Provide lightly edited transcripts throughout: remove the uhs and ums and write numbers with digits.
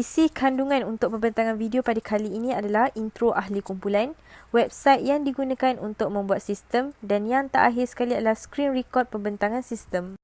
Isi kandungan untuk pembentangan video pada kali ini adalah intro ahli kumpulan, website yang digunakan untuk membuat sistem, dan yang terakhir sekali adalah screen record pembentangan sistem.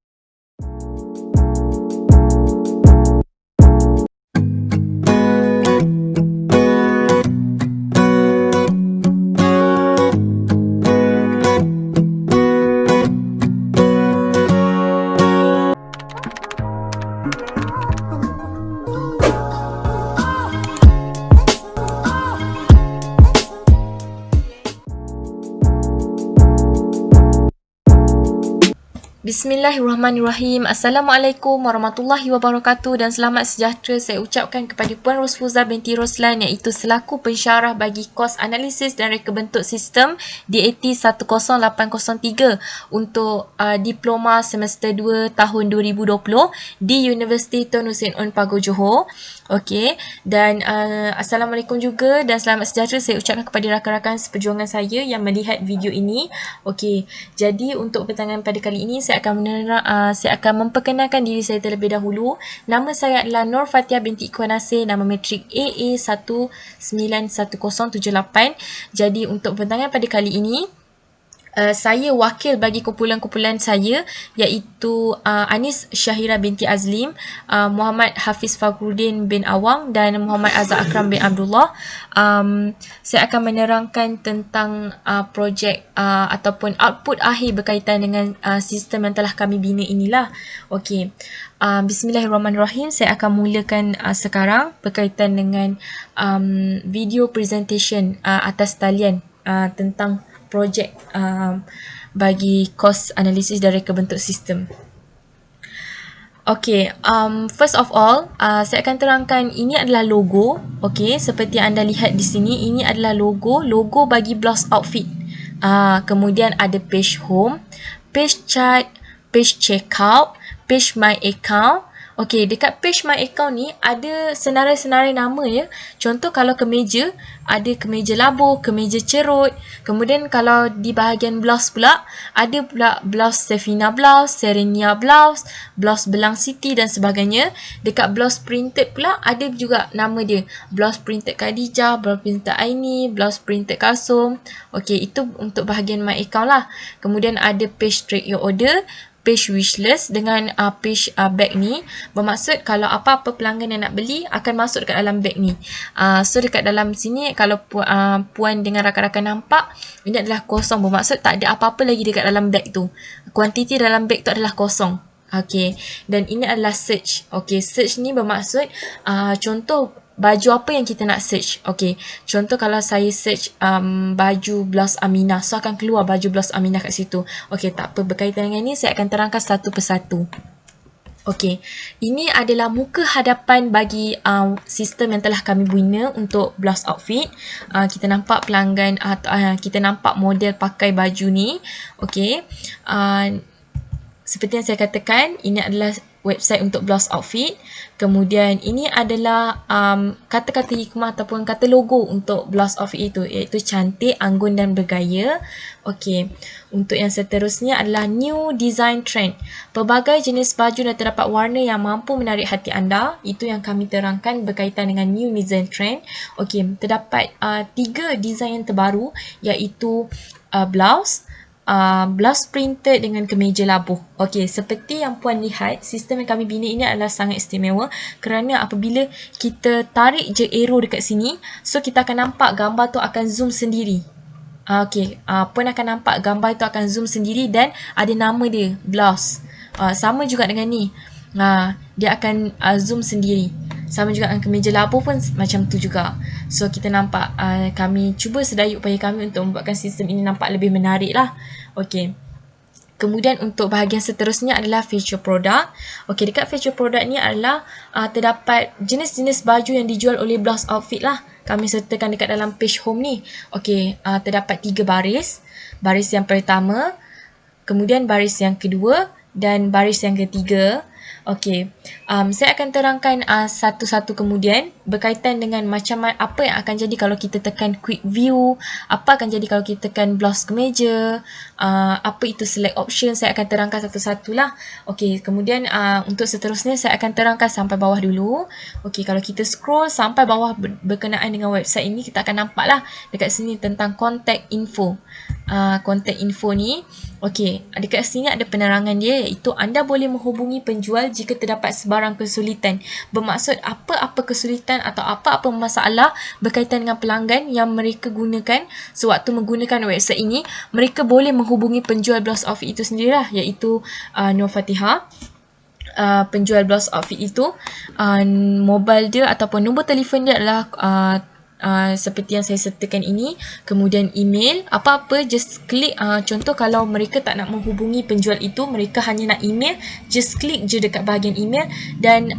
Bismillahirrahmanirrahim. Assalamualaikum warahmatullahi wabarakatuh dan selamat sejahtera saya ucapkan kepada Puan Rosfuza binti Roslan iaitu selaku pensyarah bagi kos analisis dan reka bentuk sistem DAT 10803 untuk diploma semester 2 tahun 2020 di Universiti Tun Hussein Pago Johor. Okey, dan Assalamualaikum juga dan selamat sejahtera saya ucapkan kepada rakan-rakan seperjuangan saya yang melihat video ini. Okey, jadi untuk pertanyaan pada kali ini saya akan memperkenalkan diri saya terlebih dahulu. Nama saya adalah Nur Fatia binti Ikhwan Nasir, nama matrik AA191078. Jadi untuk pertanyaan pada kali ini, saya wakil bagi kumpulan-kumpulan saya iaitu Anis Syahira binti Azlim, Muhammad Hafiz Fakhruddin bin Awang dan Muhammad Azhar Akram bin Abdullah. Saya akan menerangkan tentang projek ataupun output akhir berkaitan dengan sistem yang telah kami bina inilah. Okey. Bismillahirrahmanirrahim. Saya akan mulakan sekarang berkaitan dengan video presentation atas talian tentang projek bagi kos analisis dan reka bentuk sistem. Okay, first of all, saya akan terangkan ini adalah logo. Okay, seperti anda lihat di sini, ini adalah logo bagi BLAS Outfit. Kemudian ada page home, page chart, page checkout, page my account. Okey, dekat page my account ni ada senarai-senarai nama ya. Contoh kalau kemeja, ada kemeja labuh, kemeja cerut. Kemudian kalau di bahagian blouse pula, ada pula blouse Sefina blouse, Serenia blouse, blouse Belang City dan sebagainya. Dekat blouse printed pula ada juga nama dia. Blouse printed Khadijah, blouse printed Aini, blouse printed Kasum. Okey, itu untuk bahagian my account lah. Kemudian ada page track your order, page wishlist dengan page bag ni bermaksud kalau apa-apa pelanggan yang nak beli akan masuk dekat dalam bag ni. So dekat dalam sini kalau puan dengan rakan-rakan nampak, ini adalah kosong, bermaksud tak ada apa-apa lagi dekat dalam bag tu. Kuantiti dalam bag tu adalah kosong. Okey, dan ini adalah search. Okey, search ni bermaksud contoh baju apa yang kita nak search. Okey, contoh kalau saya search baju blouse Aminah, so akan keluar baju blouse Aminah kat situ. Okey, tak apa, berkaitan dengan ini saya akan terangkan satu persatu. Okey, ini adalah muka hadapan bagi sistem yang telah kami bina untuk blouse outfit. Kita nampak pelanggan kita nampak model pakai baju ni. Okey, seperti yang saya katakan, ini adalah website untuk blouse outfit. Kemudian ini adalah kata-kata hikmah ataupun kata logo untuk blouse outfit itu, iaitu cantik, anggun dan bergaya. Okey, untuk yang seterusnya adalah new design trend. Pelbagai jenis baju dan terdapat warna yang mampu menarik hati anda. Itu yang kami terangkan berkaitan dengan new design trend. Okey, terdapat 3 design yang terbaru, iaitu blouse printed dengan kemeja labuh. Okey, seperti yang puan lihat, sistem yang kami bina ini adalah sangat istimewa kerana apabila kita tarik je arrow dekat sini, so kita akan nampak gambar tu akan zoom sendiri. Okey, puan akan nampak gambar itu akan zoom sendiri dan ada nama dia, blouse. Sama juga dengan ni. Dia akan zoom sendiri. Sama juga dengan kemeja labuh pun macam tu juga. So kita nampak kami cuba sedaya upaya kami untuk membuatkan sistem ini nampak lebih menarik lah. Okey. Kemudian untuk bahagian seterusnya adalah feature product. Okey, dekat feature product ni adalah terdapat jenis-jenis baju yang dijual oleh blouse outfit lah. Kami sertakan dekat dalam page home ni. Okey, terdapat 3 baris. Baris yang pertama, kemudian baris yang kedua dan baris yang ketiga. Okey, saya akan terangkan satu-satu kemudian berkaitan dengan macam apa yang akan jadi kalau kita tekan quick view, apa akan jadi kalau kita tekan browse kemeja, apa itu select option, saya akan terangkan satu-satulah. Okey, kemudian untuk seterusnya saya akan terangkan sampai bawah dulu. Okey, kalau kita scroll sampai bawah berkenaan dengan website ini, kita akan nampaklah dekat sini tentang contact info. Contact info ni, okey, dekat sini ada penerangan dia, iaitu anda boleh menghubungi penjual jika terdapat sebarang kesulitan. Bermaksud apa-apa kesulitan atau apa-apa masalah berkaitan dengan pelanggan yang mereka gunakan sewaktu menggunakan website ini, mereka boleh menghubungi penjual Blouse Outfit itu sendirilah, iaitu Nur Fatihah. Penjual Blouse Outfit itu, mobile dia ataupun nombor telefon dia adalah seperti yang saya sertakan ini, kemudian email, apa-apa just klik. Contoh kalau mereka tak nak menghubungi penjual itu, mereka hanya nak email, just klik je dekat bahagian email dan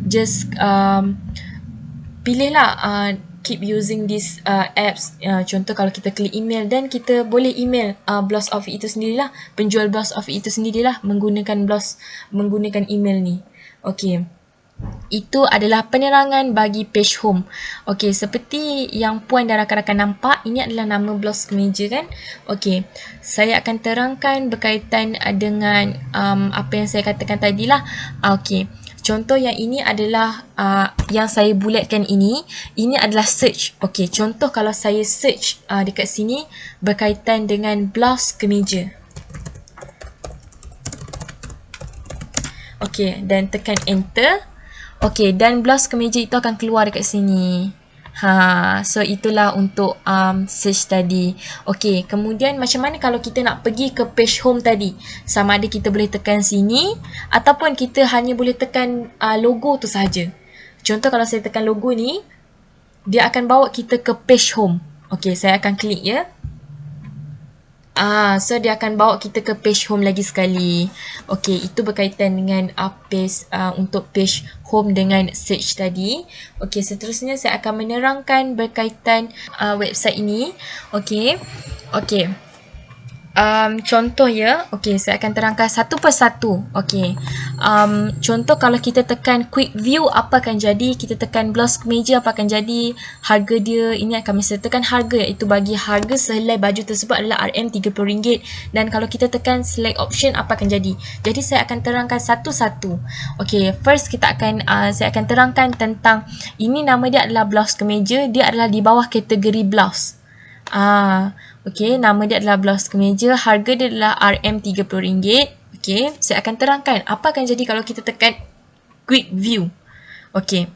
just pilihlah keep using this apps. Contoh kalau kita klik email dan kita boleh email Blouse Outfit itu sendirilah, penjual Blouse Outfit itu sendirilah menggunakan email ni. Okey. Itu adalah penerangan bagi page home. Okey, seperti yang puan dan rakan-rakan nampak, ini adalah nama blouse kemeja kan. Okey, saya akan terangkan berkaitan dengan apa yang saya katakan tadilah. Okey, contoh yang ini adalah yang saya bulatkan ini adalah search. Okey, contoh kalau saya search dekat sini berkaitan dengan blouse kemeja. Okey, dan tekan enter. Okey, dan blouse kemeja itu akan keluar dekat sini. So itulah untuk search tadi. Okey, kemudian macam mana kalau kita nak pergi ke page home tadi? Sama ada kita boleh tekan sini ataupun kita hanya boleh tekan logo tu saja. Contoh kalau saya tekan logo ni, dia akan bawa kita ke page home. Okey, saya akan klik ya. So dia akan bawa kita ke page home lagi sekali. Okey, itu berkaitan dengan untuk page home dengan search tadi. Okey, seterusnya saya akan menerangkan berkaitan website ini. Okey. Okey. Contoh ya. Okey, saya akan terangkan satu persatu. Okey. Contoh kalau kita tekan quick view, apa akan jadi? Kita tekan blouse kemeja, apa akan jadi? Harga dia, ini akan menyertakan harga, iaitu bagi harga sehelai baju tersebut adalah RM30. Dan kalau kita tekan select option, apa akan jadi? Jadi saya akan terangkan satu-satu. Okey, first saya akan terangkan tentang ini, nama dia adalah blouse kemeja, dia adalah di bawah kategori blouse. Okey, nama dia adalah blouse kemeja, harga dia adalah RM30. Okey, saya akan terangkan apa akan jadi kalau kita tekan quick view. Okey.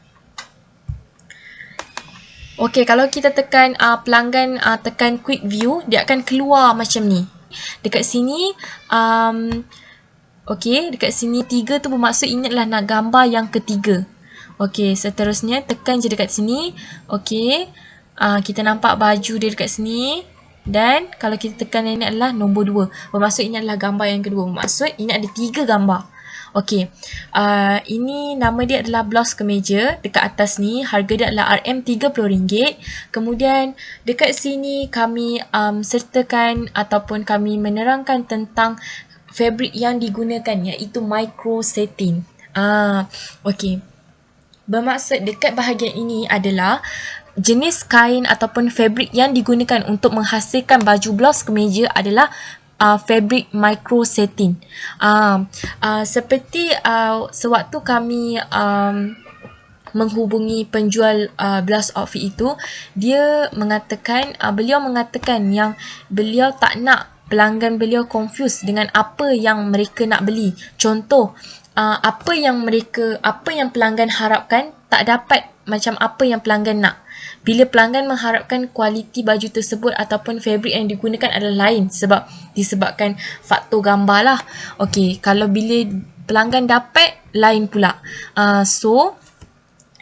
Okey, kalau kita tekan pelanggan tekan quick view, dia akan keluar macam ni. Dekat sini okey, dekat sini 3 tu bermaksud ini adalah nak gambar yang ketiga. Okey, seterusnya tekan je dekat sini. Okey. Kita nampak baju dia dekat sini. Dan kalau kita tekan ini adalah nombor 2. Bermaksud ini adalah gambar yang kedua. Bermaksud ini ada 3 gambar. Okey. Ini nama dia adalah blouse kemeja. Dekat atas ni harga dia adalah RM30. Kemudian dekat sini kami sertakan ataupun kami menerangkan tentang fabric yang digunakan, iaitu micro satin. Okey. Bermaksud dekat bahagian ini adalah jenis kain ataupun fabric yang digunakan untuk menghasilkan baju blouse kemeja adalah fabric micro satin. Seperti sewaktu kami menghubungi penjual blouse outfit itu, beliau mengatakan yang beliau tak nak pelanggan beliau confused dengan apa yang mereka nak beli. Contoh, apa yang pelanggan harapkan tak dapat macam apa yang pelanggan nak. Bila pelanggan mengharapkan kualiti baju tersebut ataupun fabric yang digunakan adalah lain disebabkan faktor gambar lah. Okey, kalau bila pelanggan dapat lain pula. So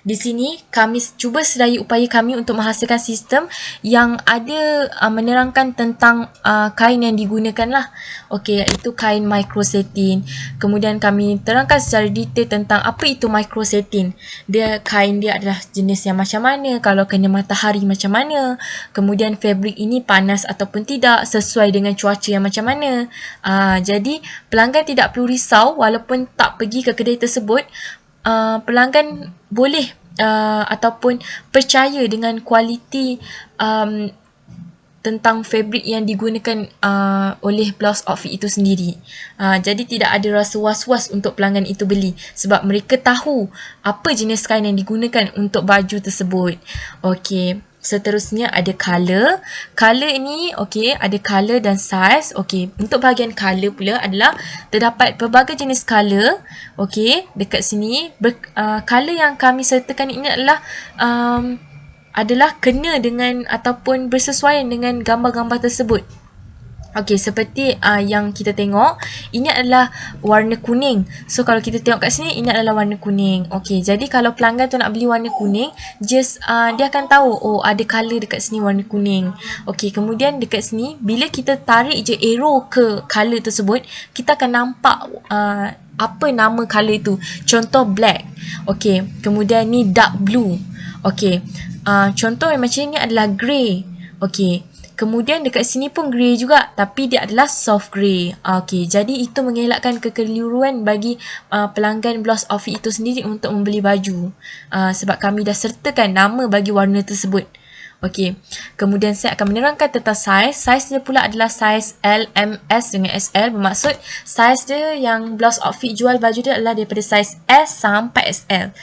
Di sini kami cuba sedaya upaya kami untuk menghasilkan sistem yang ada menerangkan tentang kain yang digunakan lah. Okey, iaitu kain microsatin. Kemudian kami terangkan secara detail tentang apa itu microsatin. Kain dia adalah jenis yang macam mana, kalau kena matahari macam mana. Kemudian fabrik ini panas ataupun tidak, sesuai dengan cuaca yang macam mana. Jadi pelanggan tidak perlu risau walaupun tak pergi ke kedai tersebut. Pelanggan boleh ataupun percaya dengan kualiti tentang fabrik yang digunakan oleh blouse outfit itu sendiri. Jadi tidak ada rasa was-was untuk pelanggan itu beli sebab mereka tahu apa jenis kain yang digunakan untuk baju tersebut. Okey. Seterusnya ada colour. Colour ini ada colour dan size. Okey, untuk bahagian colour pula adalah terdapat pelbagai jenis colour. Okey, dekat sini colour yang kami sertakan ini adalah kena dengan ataupun bersesuaian dengan gambar-gambar tersebut. Okey, seperti yang kita tengok, ini adalah warna kuning. So, kalau kita tengok kat sini, ini adalah warna kuning. Okey, jadi kalau pelanggan tu nak beli warna kuning, dia akan tahu, ada colour dekat sini warna kuning. Okey, kemudian dekat sini, bila kita tarik je arrow ke colour tersebut, kita akan nampak apa nama colour itu. Contoh black. Okey, kemudian ni dark blue. Okey, contoh yang macam ni adalah grey. Okey. Kemudian dekat sini pun grey juga, tapi dia adalah soft grey. Okey, jadi itu mengelakkan kekeliruan bagi pelanggan blouse outfit itu sendiri untuk membeli baju. Sebab kami dah sertakan nama bagi warna tersebut. Okey, kemudian saya akan menerangkan tentang saiz. Saiz dia pula adalah saiz L, M, S dengan SL. Bermaksud saiz dia yang blouse outfit jual baju dia adalah daripada saiz S sampai SL.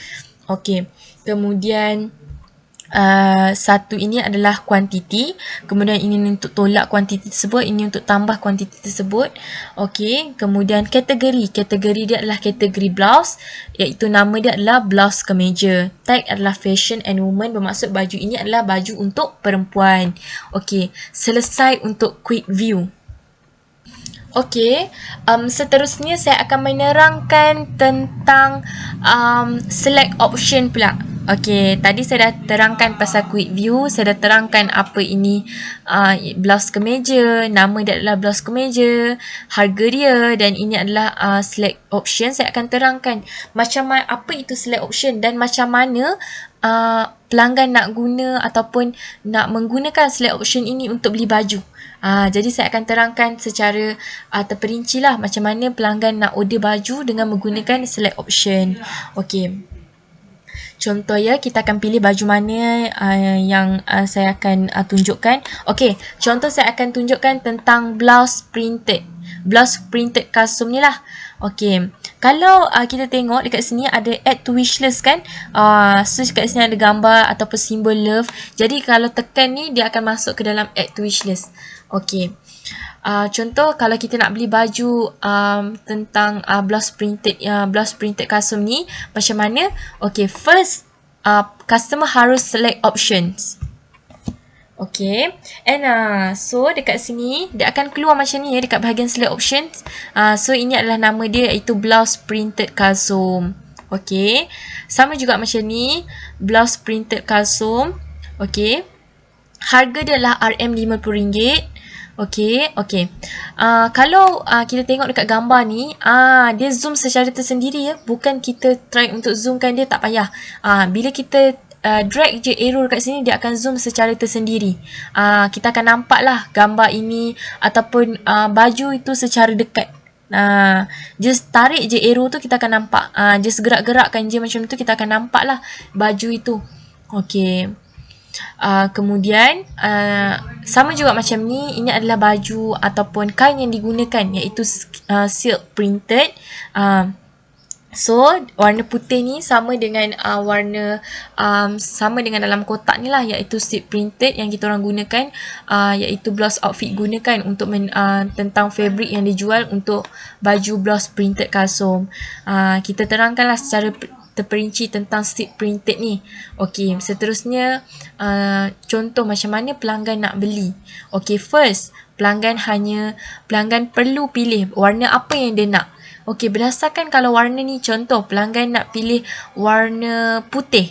Okey, kemudian satu ini adalah kuantiti, kemudian ini untuk tolak kuantiti tersebut, ini untuk tambah kuantiti tersebut. Okey, kemudian kategori dia adalah kategori blouse, iaitu nama dia adalah blouse kemeja. Tag adalah fashion and women, bermaksud baju ini adalah baju untuk perempuan. Okey, selesai untuk quick view. Okey, seterusnya saya akan menerangkan tentang select option pula. Okey, tadi saya dah terangkan pasal quick view, saya dah terangkan apa ini blouse kemeja, nama dia adalah blouse kemeja, harga dia, dan ini adalah select option. Saya akan terangkan apa itu select option dan macam mana pelanggan nak guna ataupun nak menggunakan select option ini untuk beli baju. Jadi saya akan terangkan secara terperinci lah macam mana pelanggan nak order baju dengan menggunakan select option. Okey. Contoh ya, kita akan pilih baju mana yang saya akan tunjukkan. Okey, contoh saya akan tunjukkan tentang blouse printed. Blouse printed kasum ni lah. Okey, kalau kita tengok dekat sini ada add to wishlist kan. So dekat sini ada gambar ataupun simbol love. Jadi kalau tekan ni, dia akan masuk ke dalam add to wishlist. Okey. Contoh kalau kita nak beli baju tentang blouse printed kasum ni macam mana? Okay, first customer harus select options. Okay, and so dekat sini dia akan keluar macam ni ya, dekat bahagian select options. So ini adalah nama dia, iaitu blouse printed kasum. Okay, sama juga macam ni, blouse printed kasum. Okay, harga dia adalah RM50. Okey. Kalau kita tengok dekat gambar ni, dia zoom secara tersendiri ya. Bukan kita try untuk zoomkan dia, tak payah. Bila kita drag je arrow dekat sini, dia akan zoom secara tersendiri. Kita akan nampak lah gambar ini ataupun baju itu secara dekat. Just tarik je arrow tu, kita akan nampak. Just gerak-gerakkan je macam tu, kita akan nampak lah baju itu. Okey. Kemudian sama juga macam ni, ini adalah baju ataupun kain yang digunakan, iaitu silk printed. So warna putih ni sama dengan sama dengan dalam kotak ni lah, iaitu silk printed yang kita orang gunakan, iaitu blouse outfit gunakan untuk tentang fabric yang dijual untuk baju blouse printed kasum. Kita terangkanlah secara terperinci tentang silk printed ni. Okey, seterusnya contoh macam mana pelanggan nak beli. Okey, first pelanggan perlu pilih warna apa yang dia nak. Okey, berdasarkan kalau warna ni, contoh pelanggan nak pilih warna putih.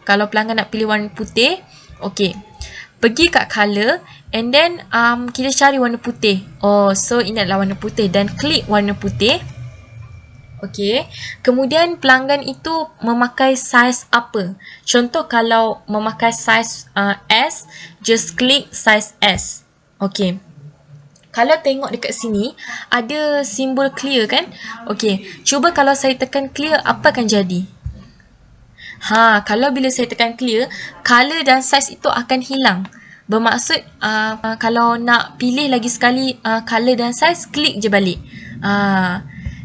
Kalau pelanggan nak pilih warna putih, okey. Pergi kat color and then kita cari warna putih. So ini adalah warna putih dan klik warna putih. Okey. Kemudian pelanggan itu memakai saiz apa? Contoh kalau memakai saiz S, just klik saiz S. Okey. Kalau tengok dekat sini ada simbol clear kan? Okey. Cuba kalau saya tekan clear, apa akan jadi? Kalau bila saya tekan clear, color dan saiz itu akan hilang. Bermaksud kalau nak pilih lagi sekali color dan saiz, klik je balik.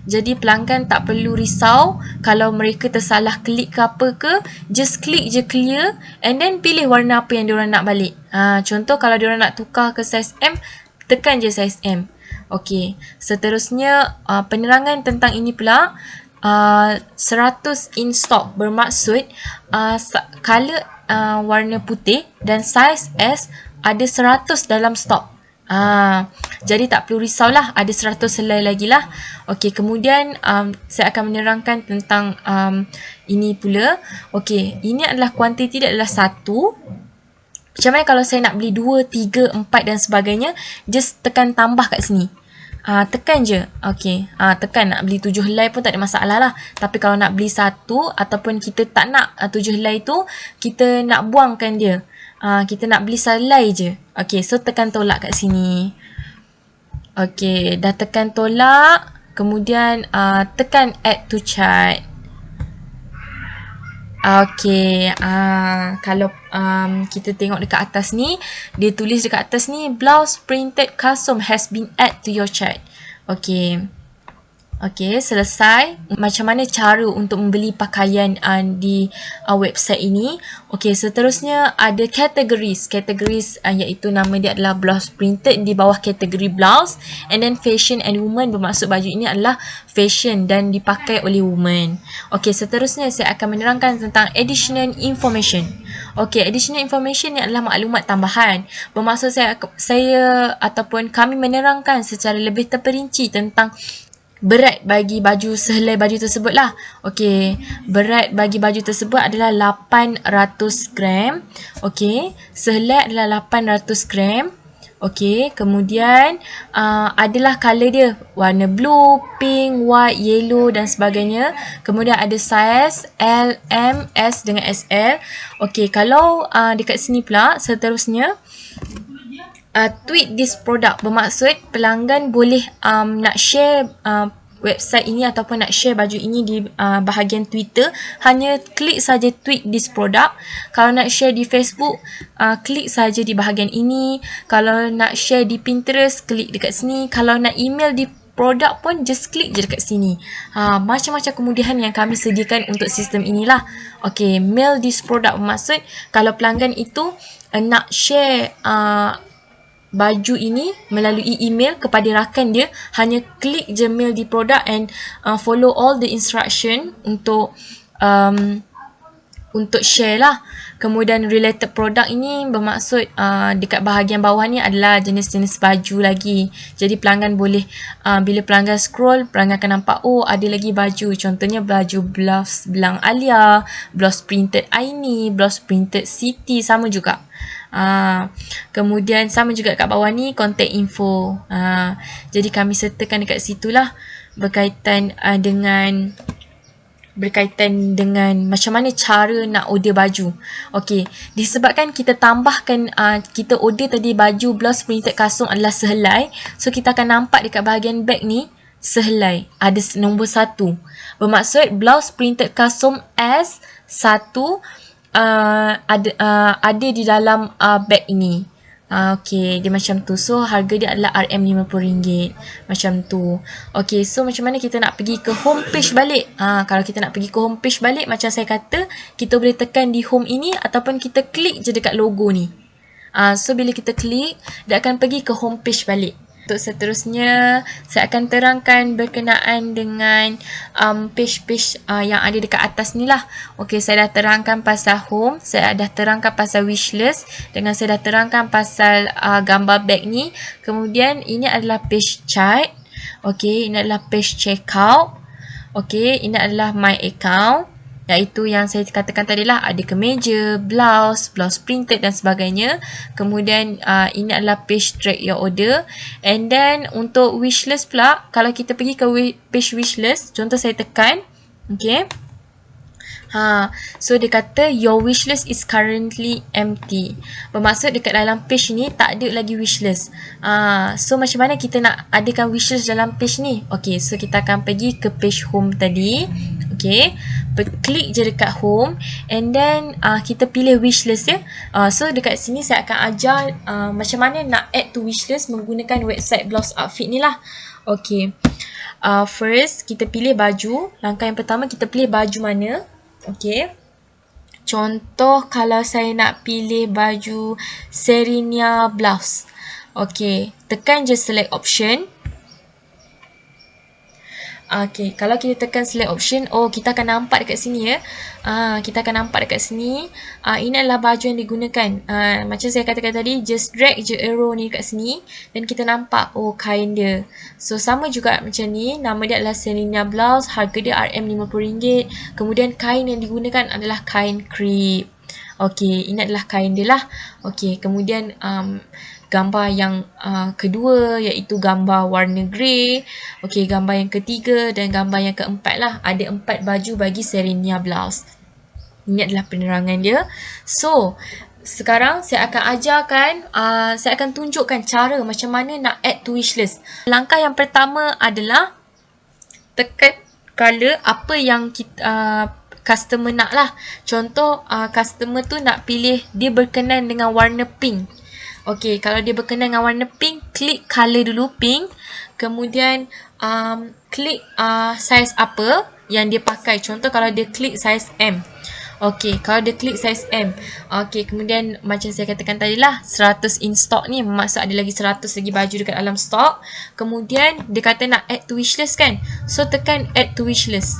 Jadi pelanggan tak perlu risau kalau mereka tersalah klik ke apa ke, just klik je clear and then pilih warna apa yang diorang nak balik. Contoh kalau diorang nak tukar ke saiz M, tekan je saiz M. Okey, seterusnya penerangan tentang ini pula. 100 in stock bermaksud color warna putih dan saiz S ada 100 dalam stok. Jadi tak perlu risaulah, ada 100 helai lagi lah. Okey, kemudian saya akan menerangkan tentang ini pula. Okey, ini adalah kuantiti, dia adalah 1. Macam mana kalau saya nak beli 2, 3, 4 dan sebagainya, just tekan tambah kat sini. Tekan je. Okey, tekan nak beli 7 helai pun tak ada masalah lah. Tapi kalau nak beli 1 ataupun kita tak nak 7 helai tu, kita nak buangkan dia. Kita nak beli selai je. Okey, so tekan tolak kat sini. Okey, dah tekan tolak. Kemudian tekan add to chart. Okey, kalau kita tengok dekat atas ni, dia tulis dekat atas ni, blouse printed custom has been add to your chart. Okey. Okey, selesai. Macam mana cara untuk membeli pakaian di website ini. Okey, seterusnya ada categories. Categories iaitu nama dia adalah blouse printed, di bawah kategori blouse. And then fashion and women, bermaksud baju ini adalah fashion dan dipakai oleh women. Okey, seterusnya saya akan menerangkan tentang additional information. Okey, additional information ni adalah maklumat tambahan. Bermaksud saya ataupun kami menerangkan secara lebih terperinci tentang berat bagi baju, sehelai baju tersebut lah. Okey, berat bagi baju tersebut adalah 800 gram. Okey, sehelai adalah 800 gram. Okey, kemudian adalah colour dia, warna blue, pink, white, yellow dan sebagainya. Kemudian ada saiz L, M, S dengan SL. Okey, kalau dekat sini pula seterusnya, tweet this product, bermaksud pelanggan boleh nak share website ini ataupun nak share baju ini di bahagian Twitter, hanya klik saja tweet this product. Kalau nak share di Facebook, klik saja di bahagian ini. Kalau nak share di Pinterest, klik dekat sini. Kalau nak email di produk pun, just klik je dekat sini. Macam-macam kemudahan yang kami sediakan untuk sistem inilah. Okey, mail this product bermaksud kalau pelanggan itu nak share baju ini melalui email kepada rakan dia, hanya klik je mail di produk and follow all the instruction untuk share lah. Kemudian related product ini bermaksud dekat bahagian bawah ni adalah jenis-jenis baju lagi. Jadi pelanggan boleh bila pelanggan scroll, pelanggan akan nampak ada lagi baju. Contohnya baju blouse belang Alia, blouse printed Aini, blouse printed Siti, sama juga. Kemudian sama juga kat bawah ni contact info. Jadi kami sertakan dekat situlah berkaitan dengan macam mana cara nak order baju. Okey, disebabkan kita tambahkan kita order tadi baju blouse printed custom adalah sehelai, so kita akan nampak dekat bahagian back ni sehelai ada nombor 1. Bermaksud blouse printed custom S1 ada di dalam bag ini. Okey, dia macam tu. So harga dia adalah RM50 macam tu. Okey, so macam mana kita nak pergi ke home page balik? Kalau kita nak pergi ke home page balik, macam saya kata, kita boleh tekan di home ini ataupun kita klik je dekat logo ni. So bila kita klik, dia akan pergi ke home page balik. Untuk seterusnya, saya akan terangkan berkenaan dengan page-page yang ada dekat atas ni lah. Okey, saya dah terangkan pasal home, saya dah terangkan pasal wishlist, dengan saya dah terangkan pasal gambar bag ni. Kemudian ini adalah page chart. Okey, ini adalah page checkout. Okey, ini adalah my account. iaitu yang saya katakan tadi lah, ada kemeja, blouse printed dan sebagainya. Kemudian ini adalah page track your order. And then untuk wishlist pula, kalau kita pergi ke page wishlist, contoh saya tekan, okay. So dia kata your wishlist is currently empty. Bermaksud dekat dalam page ni tak ada lagi wishlist. So macam mana kita nak adakan wishlist dalam page ni? Okay, so kita akan pergi ke page home tadi. Okay, klik je dekat home and then kita pilih wishlist ya. So dekat sini saya akan ajar macam mana nak add to wishlist menggunakan website Blouse Outfit ni lah. Okay, first kita pilih baju. Langkah yang pertama kita pilih baju mana. Okay, contoh kalau saya nak pilih baju Serinia blouse. Okay, tekan je select option. Okay, kalau kita tekan select option, kita akan nampak dekat sini ya. Kita akan nampak dekat sini. Ini adalah baju yang digunakan. Macam saya katakan tadi, just drag je arrow ni dekat sini dan kita nampak kain dia. So sama juga macam ni, nama dia adalah Serinia blouse, harga dia RM50. Kemudian kain yang digunakan adalah kain crepe. Okay, ini adalah kain dia lah. Okay, kemudian gambar yang kedua iaitu gambar warna grey. Okey, gambar yang ketiga dan gambar yang keempat lah. Ada 4 baju bagi Serinia blouse. Ini adalah penerangan dia. So, sekarang saya akan ajarkan, saya akan tunjukkan cara macam mana nak add to wishlist. Langkah yang pertama adalah tekan color apa yang kita customer nak lah. Contoh, customer tu nak pilih dia berkenan dengan warna pink. Okay, kalau dia berkenan dengan warna pink, klik color dulu pink. Kemudian klik size apa yang dia pakai. Contoh kalau dia klik size M. Okay, kalau dia klik size M. Okay, kemudian macam saya katakan tadi lah, 100 in stock ni bermaksud ada lagi 100 lagi baju dekat dalam stock. Kemudian dia kata nak add to wishlist kan. So tekan add to wishlist.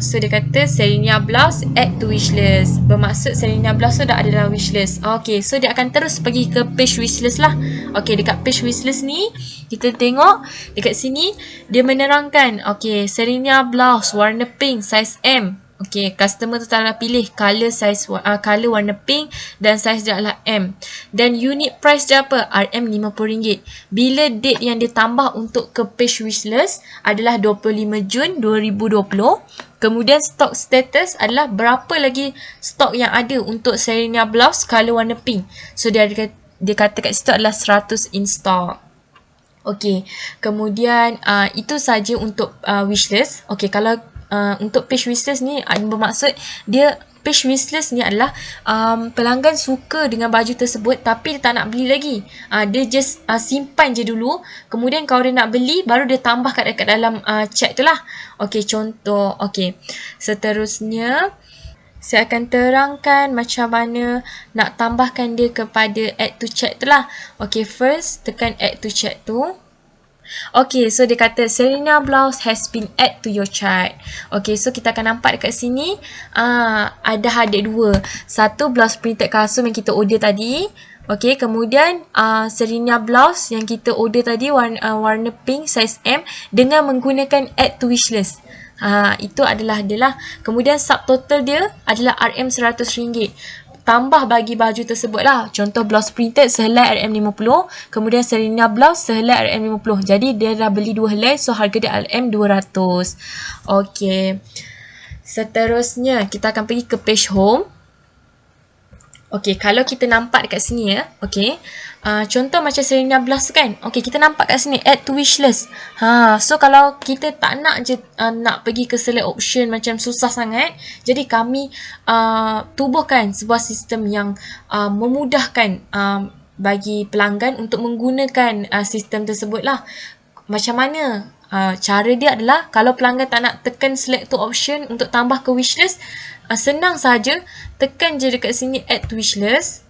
So dia kata Serinia blouse add to wishlist. Bermaksud Serinia blouse tu dah ada dalam wishlist. Okay, so dia akan terus pergi ke page wishlist lah. Okay, dekat page wishlist ni kita tengok dekat sini dia menerangkan. Okay, Serinia blouse warna pink size M. Okay, customer tu telah pilih color size color warna pink dan size dia adalah M. Dan unit price dia apa? RM50. Bila date yang ditambah untuk ke page wishlist adalah 25 Jun 2020. Kemudian stock status adalah berapa lagi stok yang ada untuk Serinia blouse color warna pink. So dia kata kat situ adalah 100 in stock. Okay, kemudian itu saja untuk wishlist. Okay, kalau untuk page wishlist ni bermaksud dia page wishlist ni adalah pelanggan suka dengan baju tersebut tapi dia tak nak beli lagi. Dia just simpan je dulu. Kemudian kalau dia nak beli baru dia tambah kat dalam chat tu lah. Okay, contoh. Okay, seterusnya saya akan terangkan macam mana nak tambahkan dia kepada add to chat tu lah. Okay, first tekan add to chat tu. Okay, so dia kata Serinia blouse has been add to your chat. Okay, so kita akan nampak dekat sini ada hadir 2. Satu blouse printed custom yang kita order tadi. Okay, kemudian Serinia blouse yang kita order tadi warna pink size M dengan menggunakan add to wishlist. Itu adalah dia lah. Kemudian subtotal dia adalah RM100. Tambah bagi baju tersebut lah. Contoh blouse printed sehelai RM50. Kemudian Serinia blouse sehelai RM50. Jadi dia dah beli 2 helai. So harga dia RM200. Okay. Seterusnya kita akan pergi ke page home. Okay, kalau kita nampak dekat sini ya. Okay. Contoh macam Serinia blouse kan. Okay, kita nampak kat sini add to wishlist. So kalau kita tak nak je nak pergi ke select option macam susah sangat. Jadi kami tubuhkan sebuah sistem yang memudahkan bagi pelanggan untuk menggunakan sistem tersebut lah. Macam mana? Cara dia adalah kalau pelanggan tak nak tekan select to option untuk tambah ke wishlist, senang saja tekan je dekat sini add to wishlist.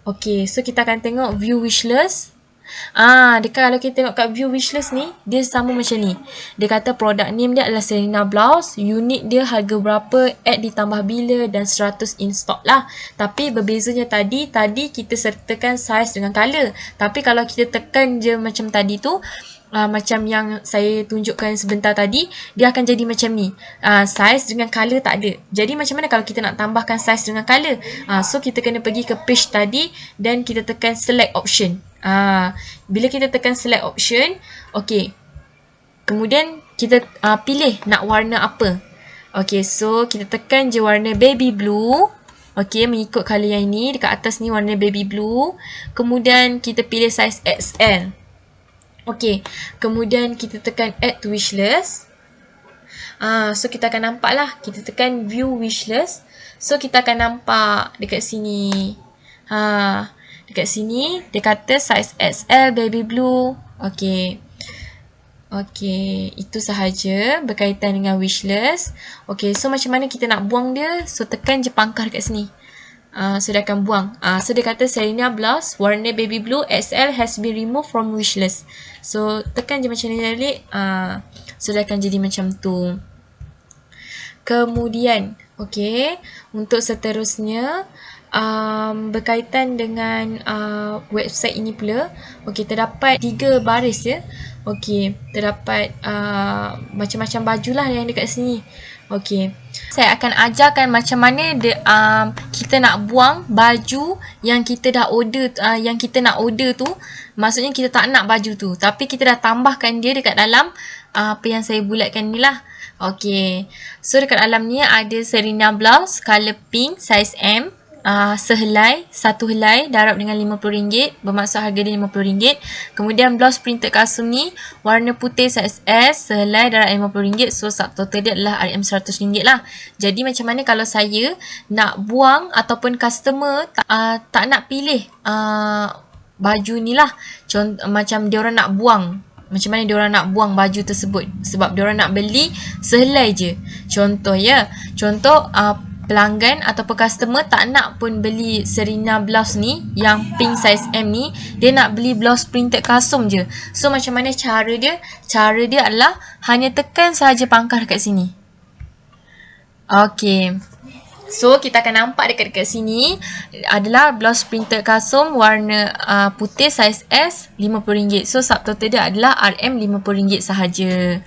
Okay, so kita akan tengok view wishlist. Dekat kalau kita tengok kat view wishlist ni, dia sama macam ni. Dia kata product name dia adalah Serena Blouse, unit dia harga berapa, add ditambah bila dan 100 in stock lah. Tapi berbezanya tadi kita sertakan size dengan color. Tapi kalau kita tekan je macam tadi tu, macam yang saya tunjukkan sebentar tadi, dia akan jadi macam ni. Size dengan color tak ada. Jadi macam mana kalau kita nak tambahkan size dengan color? So kita kena pergi ke page tadi dan kita tekan select option. Bila kita tekan select option, okey. Kemudian kita pilih nak warna apa. Okey, so kita tekan je warna baby blue. Okey, mengikut color yang ini, dekat atas ni warna baby blue. Kemudian kita pilih size XL. Okey, kemudian kita tekan add to wishlist. So kita akan nampak lah, kita tekan view wishlist. So kita akan nampak dekat sini. Dekat sini dia kata size XL baby blue. Okey. Okey, itu sahaja berkaitan dengan wishlist. Okey, so macam mana kita nak buang dia? So tekan je pangkah dekat sini. So dia akan buang. So dia kata Serena Blouse warna baby blue XL has been removed from wishlist. So tekan je macam ni balik. So dia akan jadi macam tu. Kemudian, okey, untuk seterusnya berkaitan dengan website ini pula. Okey, terdapat 3 baris ya. Okey, terdapat macam-macam baju lah yang dekat sini. Okey, saya akan ajarkan macam mana kita nak buang baju yang kita dah order, yang kita nak order tu. Maksudnya kita tak nak baju tu, tapi kita dah tambahkan dia dekat dalam apa yang saya bulatkan ni lah. Okey, so dekat dalam ni ada Serena Blouse color pink size M. Sehelai, satu helai darab dengan RM50, bermaksud harga dia RM50. Kemudian blouse printed kasum ni warna putih saiz S, sehelai darab RM50. So total dia adalah RM100 lah. Jadi macam mana kalau saya nak buang ataupun customer tak nak pilih baju ni lah, macam diorang nak buang, macam mana diorang nak buang baju tersebut, sebab diorang nak beli sehelai je. Contoh ya, pelanggan ataupun customer tak nak pun beli Serena Blouse ni yang pink size M ni, dia nak beli blouse printed kasum je. So macam mana cara dia? Cara dia adalah hanya tekan sahaja pangkah dekat sini. Okey, so kita akan nampak dekat sini adalah blouse printed kasum warna putih saiz S, RM50. So subtotal dia adalah RM50 sahaja.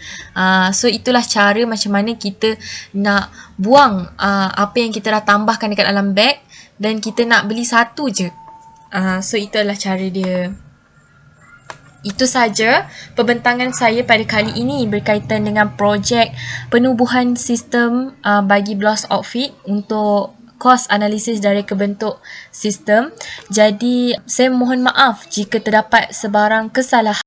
So itulah cara macam mana kita nak buang apa yang kita dah tambahkan dekat dalam beg dan kita nak beli satu je. So itu adalah cara dia. Itu saja pembentangan saya pada kali ini berkaitan dengan projek penubuhan sistem bagi blouse outfit untuk cost analisis dari kebentuk sistem. Jadi saya mohon maaf jika terdapat sebarang kesalahan.